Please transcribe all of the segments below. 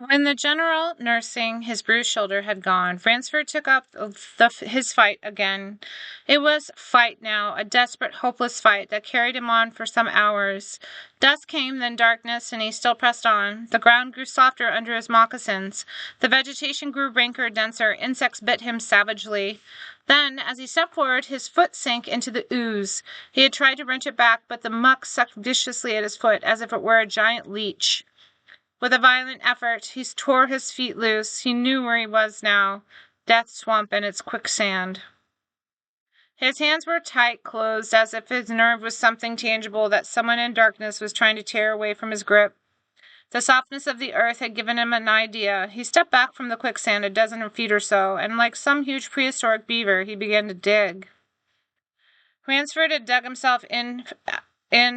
When the general, nursing his bruised shoulder, had gone, Ransford took up his fight again. It was fight now, a desperate, hopeless fight that carried him on for some hours. Dusk came, then darkness, and he still pressed on. The ground grew softer under his moccasins. The vegetation grew ranker, denser. Insects bit him savagely. Then, as he stepped forward, his foot sank into the ooze. He had tried to wrench it back, but the muck sucked viciously at his foot as if it were a giant leech. With a violent effort, he tore his feet loose. He knew where he was now. Death Swamp and its quicksand. His hands were tight closed, as if his nerve was something tangible that someone in darkness was trying to tear away from his grip. The softness of the earth had given him an idea. He stepped back from the quicksand a dozen feet or so, and like some huge prehistoric beaver, he began to dig. Ransford had dug himself in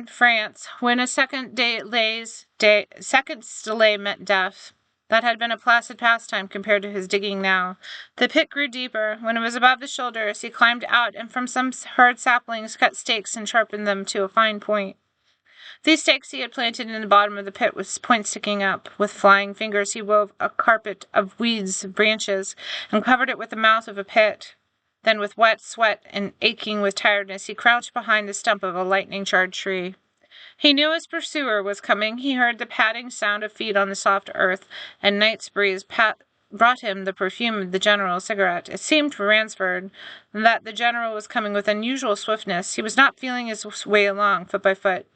France, when a second's delay meant death. That had been a placid pastime compared to his digging now. The pit grew deeper. When it was above the shoulders, he climbed out and from some hard saplings cut stakes and sharpened them to a fine point. These stakes he had planted in the bottom of the pit with points sticking up. With flying fingers he wove a carpet of weeds, branches, and covered it with the mouth of a pit. Then, with wet sweat and aching with tiredness, he crouched behind the stump of a lightning-charred tree. He knew his pursuer was coming. He heard the padding sound of feet on the soft earth, and night's breeze brought him the perfume of the general's cigarette. It seemed to Ransford that the general was coming with unusual swiftness. He was not feeling his way along, foot by foot.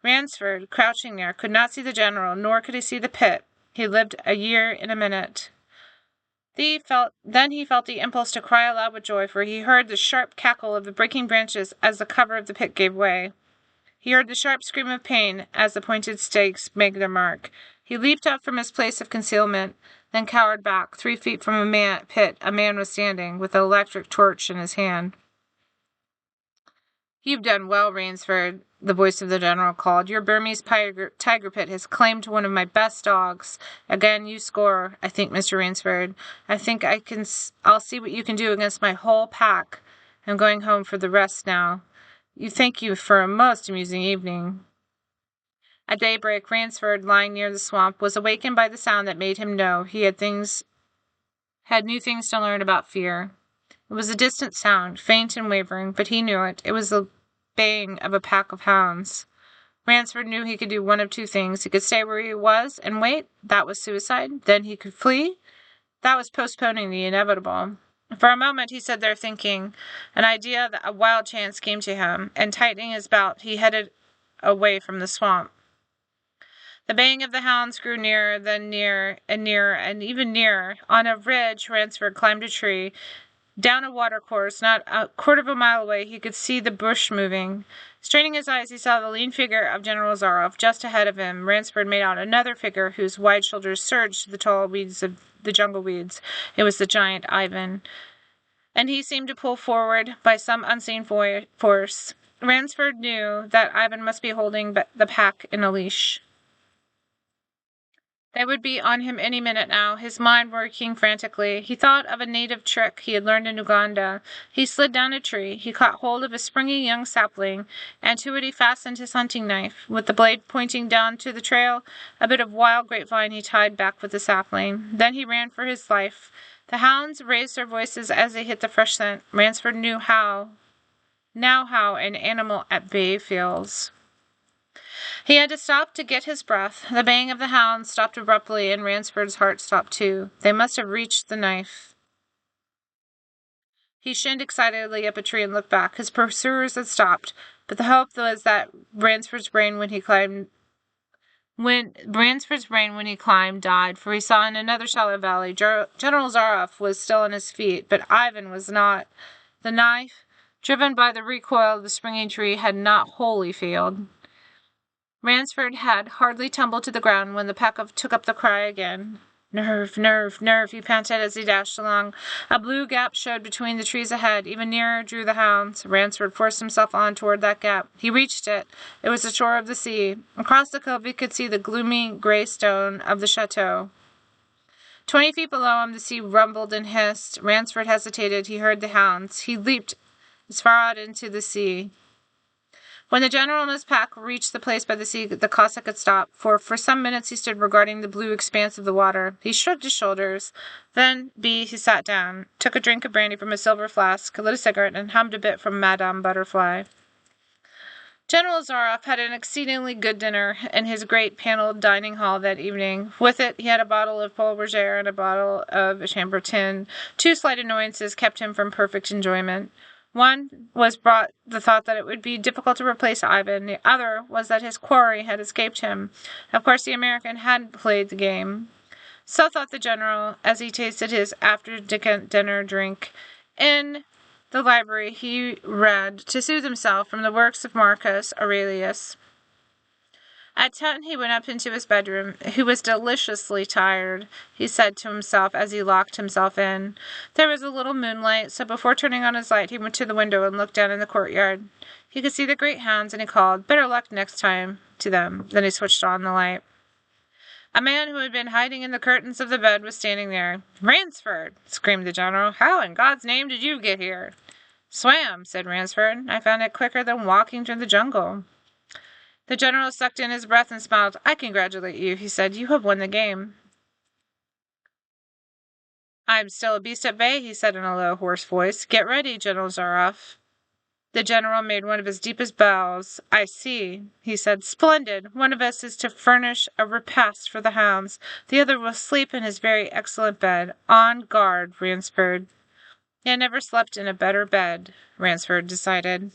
Ransford, crouching there, could not see the general, nor could he see the pit. He lived a year in a minute. Then he felt the impulse to cry aloud with joy, for he heard the sharp cackle of the breaking branches as the cover of the pit gave way. He heard the sharp scream of pain as the pointed stakes made their mark. He leaped up from his place of concealment, then cowered back. 3 feet from a man was standing, with an electric torch in his hand. "You've done well, Ransford," the voice of the general called. "Your Burmese tiger pit has claimed one of my best dogs. Again, you score, I think, Mr. Ransford. I think I'll see what you can do against my whole pack. I'm going home for the rest now. Thank you for a most amusing evening." At daybreak, Ransford, lying near the swamp, was awakened by the sound that made him know he had new things to learn about fear. It was a distant sound, faint and wavering, but he knew it. It was the baying of a pack of hounds. Ransford knew he could do one of two things. He could stay where he was and wait. That was suicide. Then he could flee. That was postponing the inevitable. For a moment he stood there thinking. An idea that a wild chance came to him, and tightening his belt, he headed away from the swamp. The baying of the hounds grew nearer, then nearer, and even nearer. On a ridge, Ransford climbed a tree. Down a watercourse, not a quarter of a mile away, he could see the bush moving. Straining his eyes, he saw the lean figure of General Zaroff. Just ahead of him, Ransford made out another figure whose wide shoulders surged the tall weeds of the jungle weeds. It was the giant Ivan, and he seemed to pull forward by some unseen force. Ransford knew that Ivan must be holding the pack in a leash. They would be on him any minute now, his mind working frantically. He thought of a native trick he had learned in Uganda. He slid down a tree. He caught hold of a springy young sapling, and to it he fastened his hunting knife. With the blade pointing down to the trail, a bit of wild grapevine he tied back with the sapling. Then he ran for his life. The hounds raised their voices as they hit the fresh scent. Ransford knew how an animal at bay feels. He had to stop to get his breath. The baying of the hounds stopped abruptly, and Ransford's heart stopped too. They must have reached the knife. He shinned excitedly up a tree and looked back. His pursuers had stopped, but the hope was that Ransford's brain when he climbed died, for he saw in another shallow valley General Zaroff was still on his feet, but Ivan was not. The knife, driven by the recoil of the springing tree, had not wholly failed. Ransford had hardly tumbled to the ground when the pack took up the cry again. "Nerve, nerve, nerve," he panted as he dashed along. A blue gap showed between the trees ahead. Even nearer drew the hounds. Ransford forced himself on toward that gap. He reached it. It was the shore of the sea. Across the cove he could see the gloomy gray stone of the chateau. 20 feet below him the sea rumbled and hissed. Ransford hesitated. He heard the hounds. He leaped as far out into the sea. When the general and his pack reached the place by the sea, the Cossack had stopped, for some minutes he stood regarding the blue expanse of the water. He shrugged his shoulders. Then, he sat down, took a drink of brandy from a silver flask, lit a cigarette, and hummed a bit from Madame Butterfly. General Zaroff had an exceedingly good dinner in his great paneled dining hall that evening. With it, he had a bottle of Paul Roger and a bottle of Chambertin. Two slight annoyances kept him from perfect enjoyment. One was brought the thought that it would be difficult to replace Ivan. The other was that his quarry had escaped him. Of course, the American had played the game. So thought the general as he tasted his after-dinner drink. In the library he read, to soothe himself, from the works of Marcus Aurelius. At 10 he went up into his bedroom. He was deliciously tired, he said to himself as he locked himself in. There was a little moonlight, so before turning on his light he went to the window and looked down in the courtyard. He could see the great hounds, and he called, "Better luck next time," to them. Then he switched on the light. A man who had been hiding in the curtains of the bed was standing there. "Ransford!" screamed the general. "How in God's name did you get here?" "Swam," said Ransford. "I found it quicker than walking through the jungle." The general sucked in his breath and smiled. "I congratulate you," he said. "You have won the game." "I'm still a beast at bay," he said in a low, hoarse voice. "Get ready, General Zaroff." The general made one of his deepest bows. "I see," he said. "Splendid. One of us is to furnish a repast for the hounds. The other will sleep in his very excellent bed. On guard, Ransford." He had never slept in a better bed, Ransford decided.